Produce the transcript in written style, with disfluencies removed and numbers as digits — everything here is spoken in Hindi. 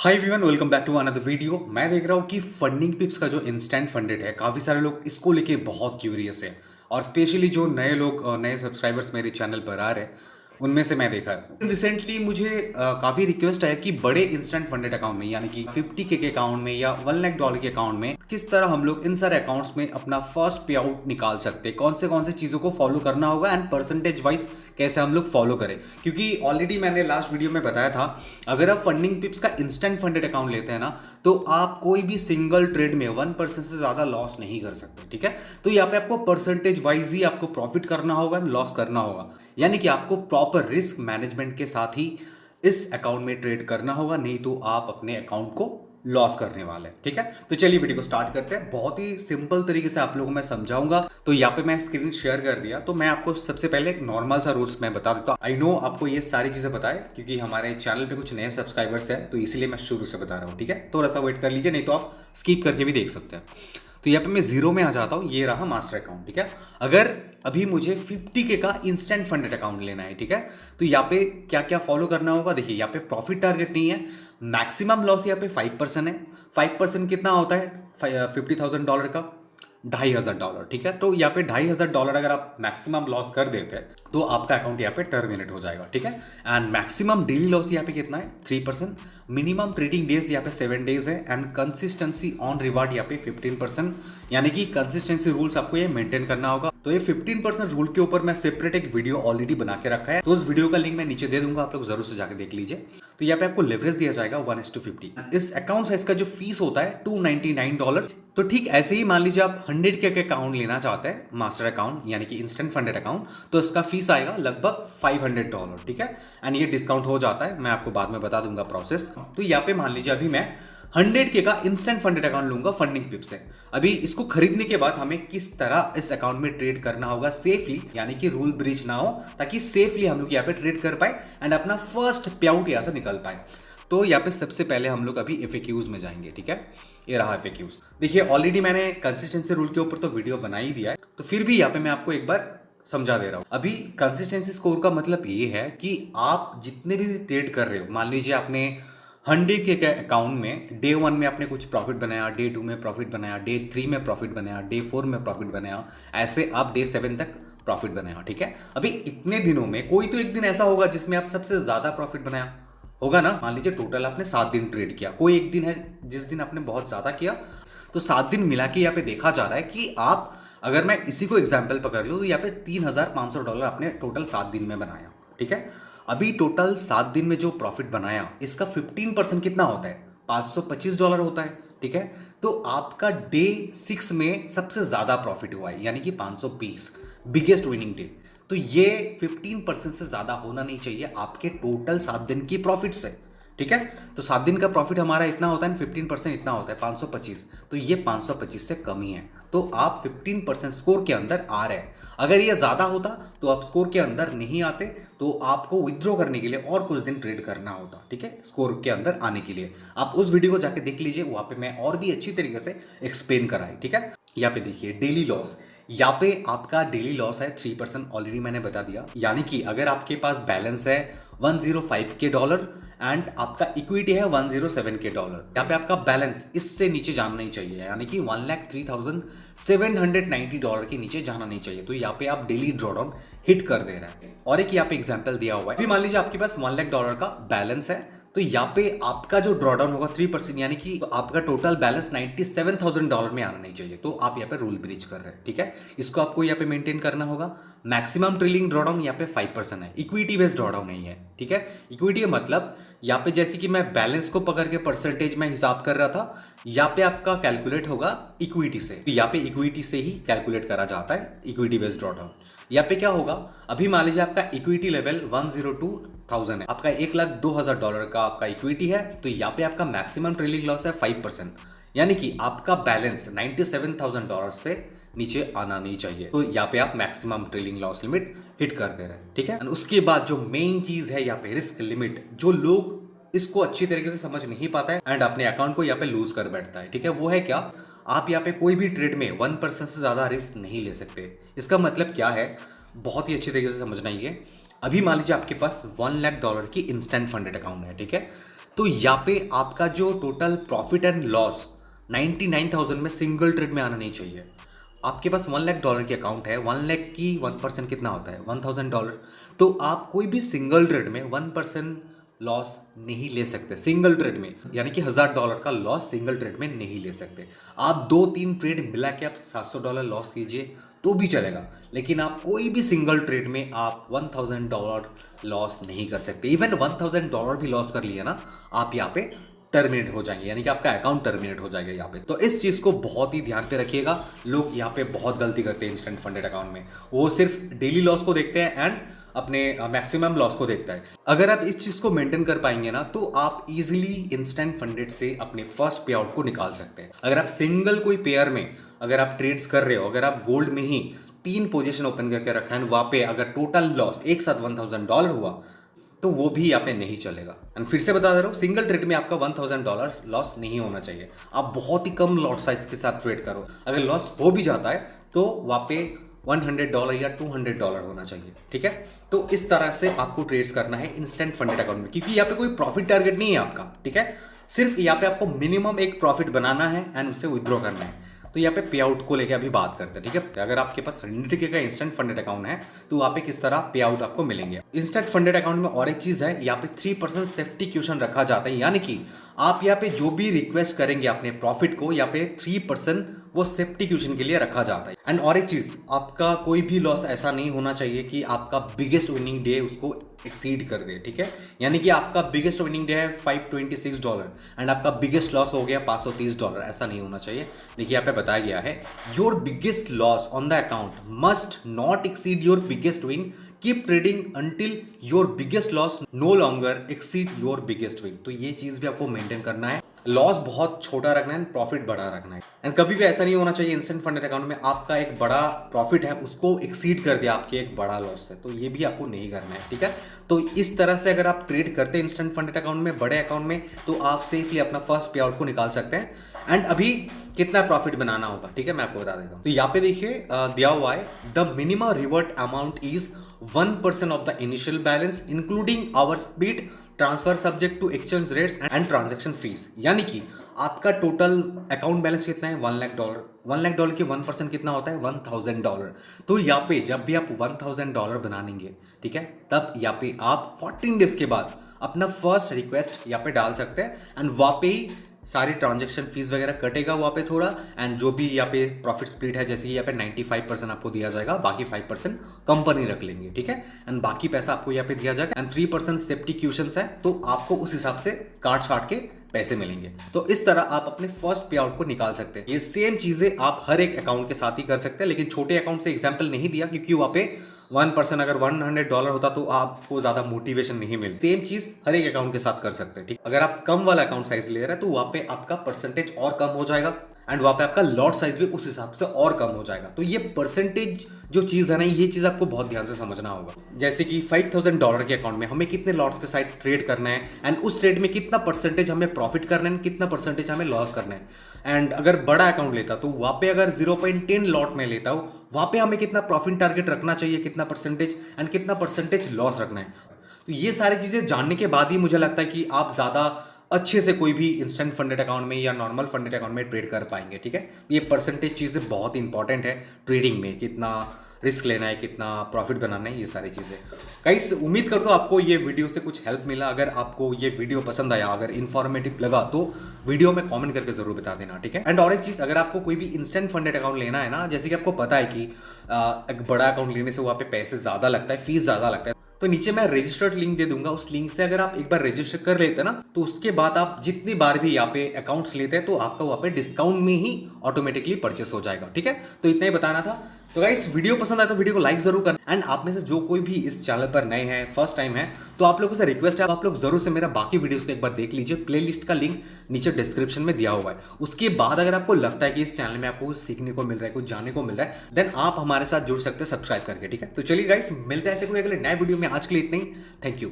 Hi everyone, welcome back to another video. मैं देख रहा हूँ कि फंडिंग पिप्स का जो इंस्टेंट फंडेड है, काफ़ी सारे लोग इसको लेके बहुत क्यूरियस है। और स्पेशली जो नए लोग नए सब्सक्राइबर्स मेरे चैनल पर आ रहे हैं, उनमें से मैं देखा है रिसेंटली मुझे काफ़ी रिक्वेस्ट है कि बड़े इंस्टेंट फंडेड अकाउंट में, यानी कि 50K के अकाउंट में या $1 लाख के अकाउंट में किस तरह हम लोग इन सारे अकाउंट्स में अपना फर्स्ट पे आउट निकाल सकते हैं, कौन से चीज़ों को फॉलो करना होगा एंड परसेंटेज वाइज कैसे हम लोग फॉलो करें। क्योंकि ऑलरेडी मैंने लास्ट वीडियो में बताया था, अगर आप फंडिंग पिप्स का इंस्टेंट फंडेड अकाउंट लेते हैं ना, तो आप कोई भी सिंगल ट्रेड में 1% से ज़्यादा लॉस नहीं कर सकते। ठीक है, तो यहाँ पे आपको परसेंटेज वाइज ही आपको प्रॉफिट करना होगा, लॉस करना होगा। यानी कि आपको प्रॉपर रिस्क मैनेजमेंट के साथ ही इस अकाउंट में ट्रेड करना होगा, नहीं तो आप अपने अकाउंट को लॉस करने वाले हैं। ठीक है, तो चलिए वीडियो को स्टार्ट करते हैं। बहुत ही सिंपल तरीके से आप लोगों को मैं समझाऊंगा। तो यहाँ पे मैं स्क्रीन शेयर कर दिया, तो मैं आपको सबसे पहले एक नॉर्मल सा रूल्स मैं बता देता हूँ। आई नो आपको ये सारी चीजें पता है, क्योंकि हमारे चैनल पे कुछ नए सब्सक्राइबर्स हैं, तो इसीलिए मैं शुरू से बता रहा हूँ। ठीक है, थोड़ा सा वेट कर लीजिए, नहीं तो आप स्किप करके भी देख सकते हैं। तो यहाँ पे मैं जीरो में आ जाता हूँ, ये रहा मास्टर अकाउंट। ठीक है, अगर अभी मुझे 50K का इंस्टेंट फंडेड अकाउंट लेना है, ठीक है, तो यहाँ पे क्या क्या फॉलो करना होगा। देखिए, यहाँ पे प्रॉफिट टारगेट नहीं है, मैक्सिमम लॉस यहाँ पे 5% है। 5% कितना होता है $50,000 का? $2,500। ठीक है, तो यहाँ पे $2,500 अगर आप मैक्सिमम लॉस कर देते हैं तो आपका अकाउंट यहाँ पे टर्मिनेट हो जाएगा। ठीक है, एंड मैक्सिमम डेली लॉस यहाँ पे कितना है? 3%। मिनिमम ट्रेडिंग डेज यहाँ पे 7 डेज है एंड कंसिस्टेंसी ऑन रिवार्ड यहाँ पे 15%। यानी कि कंसिस्टेंसी रूल्स आपको ये मेंटेन करना होगा। तो ये 15% रूल के ऊपर मैं सेपरेट एक वीडियो ऑलरेडी बना के रखा है, तो उस वीडियो का लिंक मैं नीचे दे दूंगा, आप लोग जरूर से जाकर देख लीजिए। तो यहाँ पे आपको लेवरेज दिया जाएगा 1:50। इस अकाउंट साइज का जो फीस होता है $299। तो ठीक ऐसे ही मान लीजिए आप 100K के अकाउंट लेना चाहते हैं, मास्टर अकाउंट यानी कि इंस्टेंट फंडेड अकाउंट, तो इसका फीस आएगा लगभग $500। ठीक है, एंड ये डिस्काउंट हो जाता है, मैं आपको बाद में बता दूंगा प्रोसेस। तो यहाँ पे मान लीजिए अभी मैं 100K का इंस्टेंट फंडेड अकाउंट लूंगा फंडिंग पिप से। अभी इसको खरीदने के बाद हमें किस तरह इस अकाउंट में ट्रेड करना होगा सेफली, यानी कि रूल ब्रीच ना हो, ताकि सेफली हम लोग यहाँ पे ट्रेड कर पाए एंड अपना फर्स्ट पे आउट यहाँ से निकल पाए। तो यहाँ पे सबसे पहले हम लोग अभी FAQs में जाएंगे। ठीक है, ये रहा FAQs। देखिए, ऑलरेडी मैंने कंसिस्टेंसी रूल के ऊपर तो वीडियो बना ही दिया है, तो फिर भी यहाँ पे मैं आपको एक बार समझा दे रहा हूं। अभी कंसिस्टेंसी स्कोर का मतलब ये है कि आप जितने भी ट्रेड कर रहे हो, मान लीजिए आपने 100K के अकाउंट में डे 1 में आपने कुछ प्रॉफिट बनाया, डे 2 में प्रॉफिट बनाया, डे 3 में प्रॉफिट बनाया, डे 4 में प्रॉफिट बनाया, ऐसे आप डे 7 तक प्रॉफिट बनाया। ठीक है, अभी इतने दिनों में कोई तो एक दिन ऐसा होगा जिसमें आप सबसे ज्यादा प्रॉफिट बनाया होगा ना। मान लीजिए टोटल आपने 7 दिन ट्रेड किया, कोई एक दिन है जिस दिन आपने बहुत ज्यादा किया, तो 7 दिन मिला के यहाँ पे देखा जा रहा है कि आप, अगर मैं इसी को एग्जाम्पल पकड़ लूँ, तो यहाँ पे $3,500 आपने टोटल 7 दिन में बनाया। ठीक है, अभी टोटल 7 दिन में जो प्रॉफिट बनाया, इसका 15% कितना होता है? $525 होता है। ठीक है, तो आपका डे 6 में सबसे ज्यादा प्रॉफिट हुआ है, यानी कि 520, बिगेस्ट विनिंग डे। तो ये 15% से ज्यादा होना नहीं चाहिए आपके टोटल 7 दिन की प्रॉफिट से। ठीक है, तो 7 दिन का प्रॉफिट हमारा इतना होता है, 15% इतना होता है 525, तो ये 525 से कम ही है। तो आप 15% स्कोर के अंदर आ रहे हैं। अगर ये ज्यादा होता तो आप स्कोर के अंदर नहीं आते, तो आपको विथड्रॉ करने के लिए और कुछ दिन ट्रेड करना होता। ठीक है, स्कोर के अंदर आने के लिए आप उस वीडियो को जाके देख लीजिए, वहां पे मैं और भी अच्छी तरीके से एक्सप्लेन कराई। ठीक है, यहाँ पे देखिए डेली लॉस, यहाँ पे आपका डेली लॉस है 3%, ऑलरेडी मैंने बता दिया। यानी कि अगर आपके पास बैलेंस है $105K एंड आपका इक्विटी है $107K, यहाँ पे आपका बैलेंस इससे नीचे जाना नहीं चाहिए, यानी कि $1,03,790 के नीचे जाना नहीं चाहिए। तो यहाँ पे आप डेली ड्रॉडाउन हिट कर दे रहे हैं। और एक यहाँ पे एग्जांपल दिया हुआ है, अभी मान लीजिए आपके पास $1,00,000 का बैलेंस है, तो यहाँ पे आपका जो ड्रॉडाउन होगा 3%, यानी कि आपका टोटल बैलेंस $97,000 में आना नहीं चाहिए। तो आप यहाँ पे रूल ब्रीच कर रहे हैं। ठीक है, इसको आपको यहाँ पे मेंटेन करना होगा। मैक्सिमम ट्रेलिंग ड्रॉडाउन यहाँ पे 5% है, इक्विटी बेस्ड ड्रॉडाउन नहीं है। ठीक है, इक्विटी मतलब यहाँ पे जैसे कि मैं बैलेंस को पकड़ के परसेंटेज में हिसाब कर रहा था, यहाँ पे आपका कैलकुलेट होगा इक्विटी से। तो यहाँ पे इक्विटी से ही कैलकुलेट करा जाता है, इक्विटी बेस्ड ड्रॉडाउन। यहाँ पे क्या होगा, अभी मान लीजिए आपका इक्विटी लेवल 102,000 है, आपका $1,02,000 का आपका इक्विटी है, तो यहाँ पे आपका मैक्सिमम ट्रेलिंग लॉस है 5%, यानी कि आपका बैलेंस $97,000 से नीचे आना नहीं चाहिए। तो यहाँ पे आप maximum trailing loss limit hit कर दे रहे हैं। ठीक है, उसके बाद जो मेन चीज है यहाँ पे रिस्क लिमिट, जो लोग इसको अच्छी तरीके से समझ नहीं पाता है एंड अपने अकाउंट को यहाँ पे लूज कर बैठता है। ठीक है, वो है क्या, आप यहाँ पे कोई भी ट्रेड में 1% से ज्यादा रिस्क नहीं ले सकते। इसका मतलब क्या है, बहुत ही अच्छी तरीके से समझना ये। अभी मान लीजिए आपके पास $1,00,000 की इंस्टेंट फंडेड अकाउंट है। ठीक है, तो यहाँ पे आपका जो टोटल प्रॉफिट एंड लॉस 99,000 में सिंगल ट्रेड में आना नहीं चाहिए। आपके पास $1 लाख की अकाउंट है, 1 लाख की 1% कितना होता है, $1,000। तो आप कोई भी सिंगल ट्रेड में 1% लॉस नहीं ले सकते सिंगल ट्रेड में, यानी कि $1,000 का लॉस सिंगल ट्रेड में नहीं ले सकते। आप 2-3 ट्रेड मिला के आप $700 लॉस कीजिए तो भी चलेगा, लेकिन आप कोई भी सिंगल ट्रेड में आप $1,000 लॉस नहीं कर सकते। इवन $1,000 भी लॉस कर लिया ना, आप यहाँ पे टर्मिनेट हो जाएंगे, यानी कि आपका अकाउंट टर्मिनेट हो जाएगा यहाँ पे। तो इस चीज को बहुत ही ध्यान पे रखिएगा। लोग यहाँ पे बहुत गलती करते हैं इंस्टेंट फंडेड अकाउंट में, वो सिर्फ डेली लॉस को देखते हैं एंड अपने मैक्सिमम लॉस को देखता है। अगर आप इस चीज को मेंटेन कर पाएंगे ना, तो आप इजीली इंस्टेंट फंडेड से अपने फर्स्ट पे आउट को निकाल सकते हैं। अगर आप सिंगल कोई पेयर में अगर आप ट्रेड्स कर रहे हो, अगर आप गोल्ड में ही 3 पोजीशन ओपन करके रखा है, वहां पे अगर टोटल लॉस एक साथ $1,000 हुआ तो वो भी यहाँ पे नहीं चलेगा। एंड फिर से बता दे रहा हूँ, सिंगल ट्रेड में आपका $1,000 लॉस नहीं होना चाहिए। आप बहुत ही कम लॉट साइज के साथ ट्रेड करो। अगर लॉस हो भी जाता है तो वहाँ पे $100 या $200 होना चाहिए, ठीक है। तो इस तरह से आपको ट्रेड्स करना है इंस्टेंट फंडेड अकाउंट में, क्योंकि यहाँ पे कोई प्रॉफिट टारगेट नहीं है आपका, ठीक है। सिर्फ यहाँ पे आपको मिनिमम एक प्रॉफिट बनाना है एंड उसे विद्रॉ करना है। तो यहाँ पे पे आउट को लेके अभी बात करते हैं, ठीक है। अगर आपके पास 100K का इंस्टेंट फंडेड अकाउंट है तो वहाँ पे किस तरह पे आउट आपको मिलेंगे। इंस्टेंट फंडेड अकाउंट में और एक चीज है, यहाँ पे 3% सेफ्टी क्वेश्चन रखा जाता है, यानी कि आप यहाँ पे जो भी रिक्वेस्ट करेंगे अपने प्रॉफिट को, यहाँ पे 3% वो सेफ्टी क्वेश्चन के लिए रखा जाता है। एंड और एक चीज, आपका कोई भी लॉस ऐसा नहीं होना चाहिए कि आपका बिगेस्ट विनिंग डे उसको एक्सीड कर दे, ठीक है। यानी कि आपका बिगेस्ट विनिंग डे है $526 एंड आपका बिगेस्ट लॉस हो गया $530, ऐसा नहीं होना चाहिए। देखिए यहाँ पे बताया गया है, your biggest loss on the account must not exceed your biggest win, keep trading until your biggest loss no longer exceed your biggest win. तो ये चीज भी आपको मेंटेन करना है, लॉस बहुत छोटा रखना है, प्रॉफिट बड़ा रखना है। एंड कभी भी ऐसा नहीं होना चाहिए इंस्टेंट फंडेड अकाउंट में आपका एक बड़ा प्रॉफिट है उसको एक्सीड कर दिया आपके एक बड़ा लॉस है, तो ये भी आपको नहीं करना है, ठीक है। तो इस तरह से अगर आप ट्रेड करते हैं इंस्टेंट फंडेड अकाउंट में, बड़े अकाउंट में, तो आप सेफली अपना फर्स्ट पे आउट को निकाल सकते हैं। एंड अभी कितना प्रॉफिट बनाना होगा, ठीक है, मैं आपको बता देता हूँ। तो यहाँ पे देखिए दिया हुआ है, the minimum revert amount is 1% of the initial balance including our speed transfer subject to exchange rates and transaction fees. यानी कि आपका टोटल अकाउंट बैलेंस कितना है, $1,00,000। $1,00,000 के 1% कितना होता है, $1,000। तो यहाँ पे जब भी आप $1,000 बनाएंगे, ठीक है, तब यहाँ पे आप 14 डेज के बाद अपना फर्स्ट रिक्वेस्ट यहाँ पे डाल सकते हैं एंड वहाँ पे ही सारी ट्रांजैक्शन फीस वगैरह कटेगा वहाँ पे थोड़ा। एंड जो भी यहाँ पे प्रॉफिट स्प्लिट है, जैसे कि यहाँ पे 95% आपको दिया जाएगा, बाकी 5% कंपनी रख लेंगे, ठीक है। एंड बाकी पैसा आपको यहाँ पे दिया जाएगा एंड 3% सेफ्टी क्वेश्चन है, तो आपको उस हिसाब से काट छाट के पैसे मिलेंगे। तो इस तरह आप अपने फर्स्ट पे आउट को निकाल सकते हैं। ये सेम चीजें आप हर एक अकाउंट के साथ ही कर सकते हैं, लेकिन छोटे अकाउंट से एग्जाम्पल नहीं दिया क्योंकि वहाँ पे 1% अगर $100 होता तो आपको ज्यादा मोटिवेशन नहीं मिलती। सेम चीज हर एक अकाउंट के साथ कर सकते हैं, ठीक। अगर आप कम वाला अकाउंट साइज ले रहे हैं तो वहां पे आपका परसेंटेज और कम हो जाएगा एंड वहां पे आपका लॉट साइज भी उस हिसाब से और कम हो जाएगा। तो ये परसेंटेज जो चीज है ना, ये चीज आपको बहुत ध्यान से समझना होगा। जैसे कि $5,000 के अकाउंट में हमें कितने लॉट्स के साथ ट्रेड करना है एंड उस ट्रेड में कितना परसेंटेज हमें प्रॉफिट करना है, कितना परसेंटेज हमें लॉस करना है। एंड अगर बड़ा अकाउंट लेता तो वहां पे अगर 0.10 लॉट में लेता हूं, वहां पे हमें कितना प्रॉफिट टारगेट रखना चाहिए, कितना परसेंटेज एंड कितना परसेंटेज लॉस रखना है। तो ये सारी चीजें जानने के बाद ही मुझे लगता है कि आप ज्यादा अच्छे से कोई भी इंस्टेंट फंडेड अकाउंट में या नॉर्मल फंडेड अकाउंट में ट्रेड कर पाएंगे, ठीक है। ये परसेंटेज चीज़ें बहुत इंपॉर्टेंट है ट्रेडिंग में, कितना रिस्क लेना है, कितना प्रॉफिट बनाना है, ये सारी चीज़ें। गाइस उम्मीद करता हूँ आपको ये वीडियो से कुछ हेल्प मिला। अगर आपको ये वीडियो पसंद आया, अगर इन्फॉर्मेटिव लगा, तो वीडियो में कमेंट करके जरूर बता देना, ठीक है। एंड और एक चीज़, अगर आपको कोई भी इंस्टेंट फंडेड अकाउंट लेना है ना, जैसे कि आपको पता है कि एक बड़ा अकाउंट लेने से वहाँ पे पैसे ज़्यादा लगता है, फीस ज़्यादा लगता है, तो नीचे मैं रजिस्टर्ड लिंक दे दूंगा। उस लिंक से अगर आप एक बार रजिस्टर कर लेते हैं ना, तो उसके बाद आप जितनी बार भी यहाँ पे अकाउंट्स लेते हैं तो आपका वहाँ पे डिस्काउंट में ही ऑटोमेटिकली परचेस हो जाएगा, ठीक है। तो इतना ही बताना था। तो गाइस वीडियो पसंद आया तो वीडियो को लाइक जरूर करना एंड आप में से जो कोई भी इस चैनल पर नए हैं, फर्स्ट टाइम है, तो आप लोगों से रिक्वेस्ट है, आप लोग जरूर से मेरा बाकी वीडियोस को एक बार देख लीजिए। प्लेलिस्ट का लिंक नीचे डिस्क्रिप्शन में दिया हुआ है। उसके बाद अगर आपको लगता है कि इस चैनल में आपको कुछ सीखने को मिल रहा है, कुछ जानने को मिल रहा है, देन आप हमारे साथ जुड़ सकते हैं सब्सक्राइब करके, ठीक है। तो चलिए गाइस मिलते हैं ऐसे कोई अगले नए वीडियो में। आज के लिए इतना ही, थैंक यू।